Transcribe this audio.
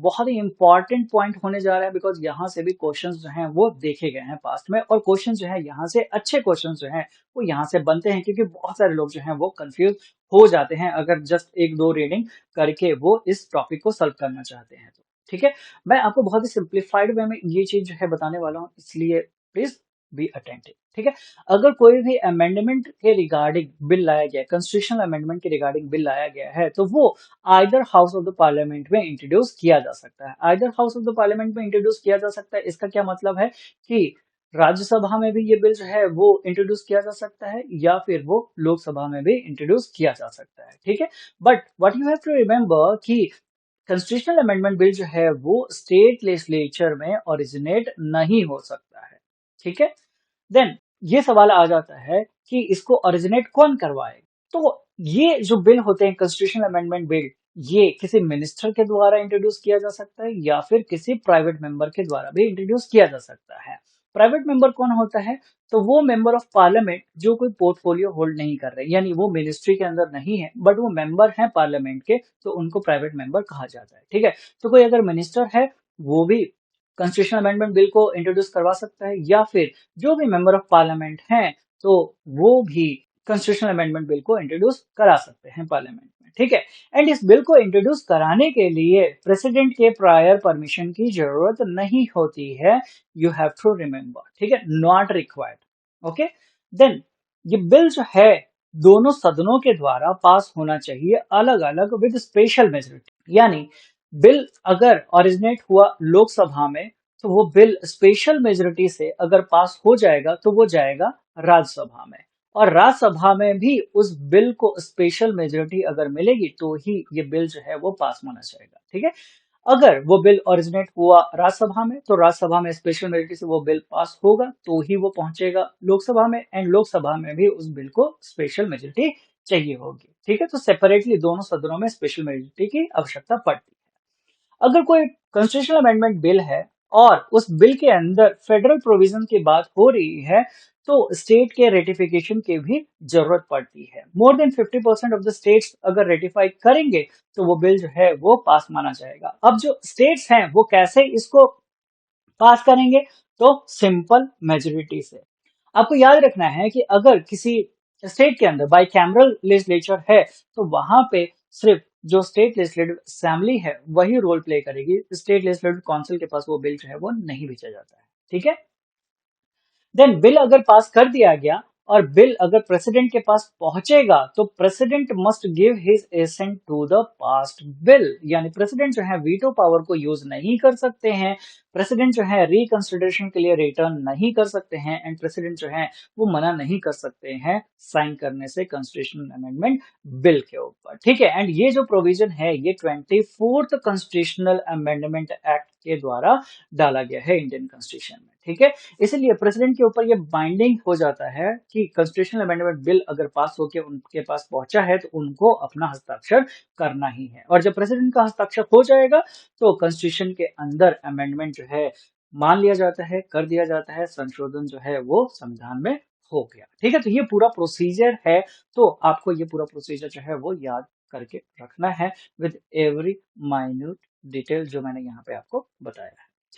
बहुत ही important point होने जा रहा है, बिकॉज यहाँ से भी क्वेश्चंस जो हैं वो देखे गए हैं पास्ट में, और क्वेश्चन जो है यहाँ से अच्छे क्वेश्चन जो हैं वो यहाँ से बनते हैं, क्योंकि बहुत सारे लोग जो हैं वो कंफ्यूज हो जाते हैं अगर जस्ट एक दो रीडिंग करके वो इस टॉपिक को सॉल्व करना चाहते हैं तो। ठीक है, मैं आपको बहुत ही सिंप्लीफाइड वे में ये चीज जो है बताने वाला हूँ, इसलिए प्लीज बी अटेंटिव। ठीक है, अगर कोई भी अमेंडमेंट के रिगार्डिंग बिल लाया गया है, कॉन्स्टिट्यूशनल अमेंडमेंट के रिगार्डिंग बिल लाया गया है, तो वो either house of the parliament में इंट्रोड्यूस किया जा सकता है। Either house of the parliament में इंट्रोड्यूस किया जा सकता है, इसका क्या मतलब है कि राज्यसभा में भी ये बिल जो है वो इंट्रोड्यूस किया जा सकता है, या फिर वो लोकसभा में भी इंट्रोड्यूस किया जा सकता है। ठीक है, but what you have to remember कि कॉन्स्टिट्यूशनल अमेंडमेंट बिल जो है वो स्टेट लेजिस्लेचर में ओरिजिनेट नहीं हो सकता है। ठीक है, देन ये सवाल आ जाता है कि इसको ओरिजिनेट कौन करवाए। तो ये जो बिल होते हैं कॉन्स्टिट्यूशनल अमेंडमेंट बिल, ये किसी मिनिस्टर के द्वारा इंट्रोड्यूस किया जा सकता है, या फिर किसी प्राइवेट मेंबर के द्वारा भी इंट्रोड्यूस किया जा सकता है। प्राइवेट मेंबर कौन होता है? तो वो मेंबर ऑफ पार्लियामेंट जो कोई पोर्टफोलियो होल्ड नहीं कर रहे, यानी वो मिनिस्ट्री के अंदर नहीं है बट वो मेंबर है पार्लियामेंट के, तो उनको प्राइवेट मेंबर कहा जाता है। ठीक है, तो कोई अगर मिनिस्टर है वो भी कॉन्स्टिट्यूशनल अमेंडमेंट बिल को इंट्रोड्यूस करवा सकता है, या फिर जो भी मेंबर ऑफ पार्लियामेंट हैं तो वो भी कॉन्स्टिट्यूशनल अमेंडमेंट बिल को इंट्रोड्यूस करा सकते हैं पार्लियामेंट में। ठीक है, एंड इस बिल को इंट्रोड्यूस कराने के लिए प्रेसिडेंट के प्रायर परमिशन की जरूरत नहीं होती है। You have to remember. ठीक है, नॉट रिक्वायर्ड। ओके, देन ये बिल जो है दोनों सदनों के द्वारा पास होना चाहिए अलग अलग विद स्पेशल मेजोरिटी, यानी बिल अगर ओरिजिनेट हुआ लोकसभा में तो वो बिल स्पेशल मेजोरिटी से अगर पास हो जाएगा तो वो जाएगा राज्यसभा में, और राज्यसभा में भी उस बिल को स्पेशल मेजोरिटी अगर मिलेगी तो ही ये बिल जो है वो पास माना जाएगा। ठीक है, अगर वो बिल ओरिजिनेट हुआ राज्यसभा में तो राज्यसभा में स्पेशल मेजोरिटी से वो बिल पास होगा तो ही वो पहुंचेगा लोकसभा में, एंड लोकसभा में भी उस बिल को स्पेशल मेजोरिटी चाहिए होगी। ठीक है, तो सेपरेटली दोनों सदनों में स्पेशल मेजोरिटी की आवश्यकता पड़ती है। अगर कोई कॉन्स्टिट्यूशनल अमेंडमेंट बिल है और उस बिल के अंदर फेडरल प्रोविजन की बात हो रही है तो स्टेट के रेटिफिकेशन की भी जरूरत पड़ती है। More than 50% of the states अगर रेटिफाई करेंगे तो वो बिल जो है वो पास माना जाएगा। अब जो स्टेट्स हैं वो कैसे इसको पास करेंगे? तो सिंपल मेजोरिटी से। आपको याद रखना है कि अगर किसी स्टेट के अंदर बाइकैमरल लेजिस्लेचर है तो वहां पे सिर्फ जो स्टेट लेजिस्लेटिव असेंबली है वही रोल प्ले करेगी, स्टेट लेजिस्लेटिव काउंसिल के पास वो बिल जो है वो नहीं भेजा जाता है। ठीक है, देन बिल अगर पास कर दिया गया और बिल अगर प्रेसिडेंट के पास पहुंचेगा तो president must give his assent to the passed bill, यानी प्रेसिडेंट जो है वीटो पावर को यूज नहीं कर सकते हैं, प्रेसिडेंट जो है रिकंसिडरेशन के लिए रिटर्न नहीं कर सकते हैं, एंड प्रेसिडेंट जो है वो मना नहीं कर सकते हैं साइन करने से कॉन्स्टिट्यूशनल अमेंडमेंट बिल के ऊपर। ठीक है, एंड ये जो प्रोविजन है ये 24th कॉन्स्टिट्यूशनल अमेंडमेंट एक्ट के द्वारा डाला गया है इंडियन कॉन्स्टिट्यूशन में। ठीक है, इसलिए प्रेसिडेंट के ऊपर ये बाइंडिंग हो जाता है कि कॉन्स्टिट्यूशनल अमेंडमेंट बिल अगर पास होकर उनके पास पहुंचा है तो उनको अपना हस्ताक्षर करना ही है, और जब प्रेसिडेंट का हस्ताक्षर हो जाएगा तो कॉन्स्टिट्यूशन के अंदर अमेंडमेंट जो है मान लिया जाता है, कर दिया जाता है, संशोधन जो है वो संविधान में हो गया। ठीक है, तो ये पूरा प्रोसीजर है, तो आपको ये पूरा प्रोसीजर जो है वो याद करके रखना है विद एवरी माइन्यूट डिटेल जो मैंने यहाँ पे आपको बताया है।